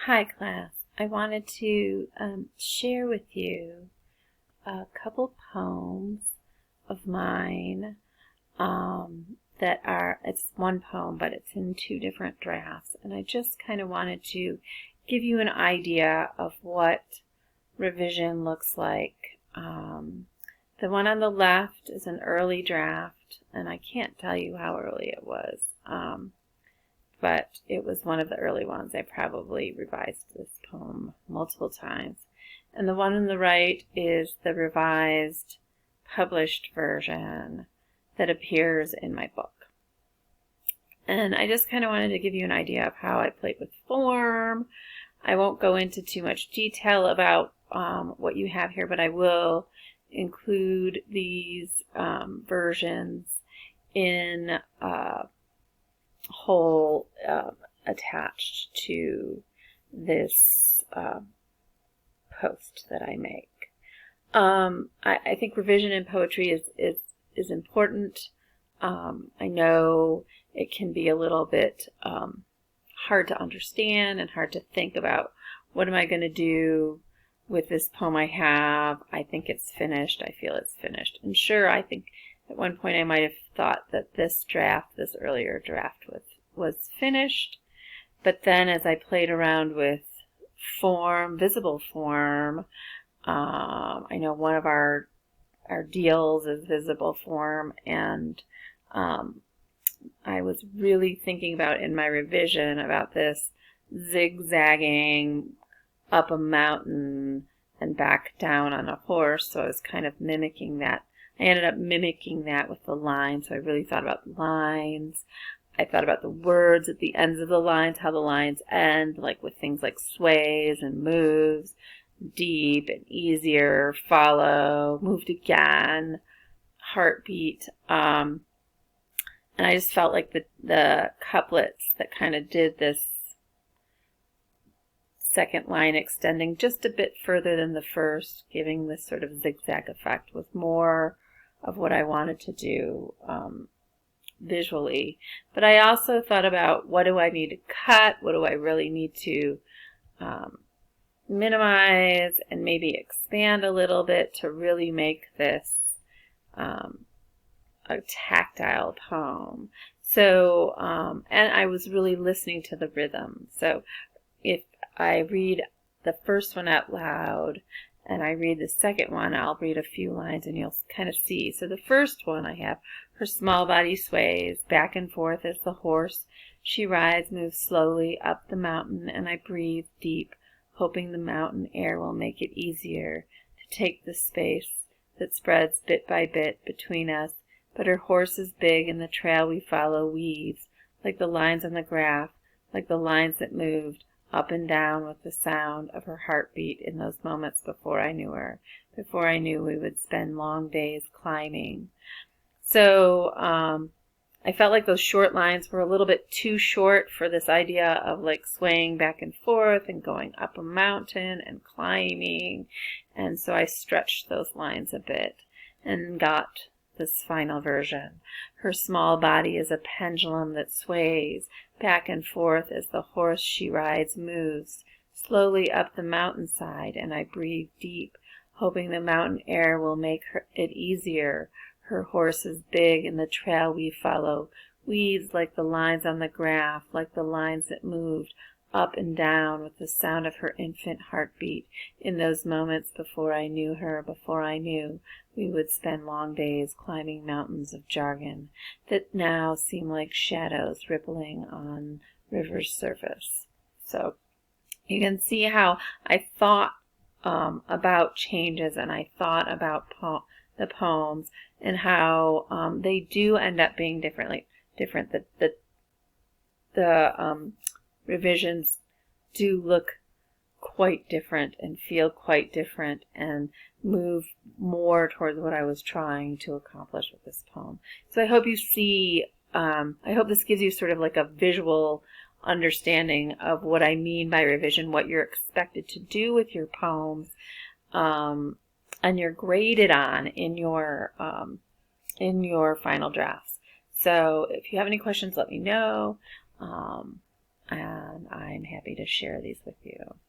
Hi class, I wanted to share with you a couple poems of mine that are, it's one poem but it's in two different drafts, and I just kind of wanted to give you an idea of what revision looks like. The one on the left is an early draft, and I can't tell you how early it was. But it was one of the early ones. I probably revised this poem multiple times. And the one on the right is the revised, published version that appears in my book. And I just kind of wanted to give you an idea of how I played with form. I won't go into too much detail about what you have here, but I will include these versions in whole attached to this post that I make. I think revision in poetry is important. I know it can be a little bit hard to understand and hard to think about what am I going to do with this poem I have. I think it's finished. I feel it's finished. And sure, I think at one point I might have thought that this earlier draft was finished, but then as I played around with form, visible form, I know one of our deals is visible form, and I was really thinking about in my revision about this zigzagging up a mountain and back down on a horse, so I was kind of mimicking that. I ended up mimicking that with the lines, so I really thought about the lines. I thought about the words at the ends of the lines, how the lines end, like with things like sways and moves, deep and easier, follow, moved again, heartbeat. And I just felt like the couplets that kind of did this second line extending just a bit further than the first, giving this sort of zigzag effect, was more of what I wanted to do visually. But I also thought about, what do I need to cut? What do I really need to minimize and maybe expand a little bit to really make this a tactile poem? So, and I was really listening to the rhythm. So if I read the first one out loud and I read the second one, I'll read a few lines and you'll kind of see. So the first one I have, her small body sways back and forth as the horse she rides moves slowly up the mountain, and I breathe deep, hoping the mountain air will make it easier to take the space that spreads bit by bit between us. But her horse is big and the trail we follow weaves like the lines on the graph, like the lines that moved up and down with the sound of her heartbeat in those moments before I knew her, before I knew we would spend long days climbing. So I felt like those short lines were a little bit too short for this idea of like swaying back and forth and going up a mountain and climbing, and so I stretched those lines a bit and got this final version. Her small body is a pendulum that sways back and forth as the horse she rides moves slowly up the mountainside, and I breathe deep, hoping the mountain air will make it easier. Her horse is big and the trail we follow weaves like the lines on the graph, like the lines that moved up and down with the sound of her infant heartbeat in those moments before I knew her, before I knew we would spend long days climbing mountains of jargon that now seem like shadows rippling on river's surface. So you can see how I thought about changes, and I thought about the poems and how they do end up being different. The revisions do look quite different and feel quite different and move more towards what I was trying to accomplish with this poem. So I hope you see, I hope this gives you sort of like a visual understanding of what I mean by revision, what you're expected to do with your poems, and you're graded on in your final drafts. So if you have any questions, let me know. And I'm happy to share these with you. you.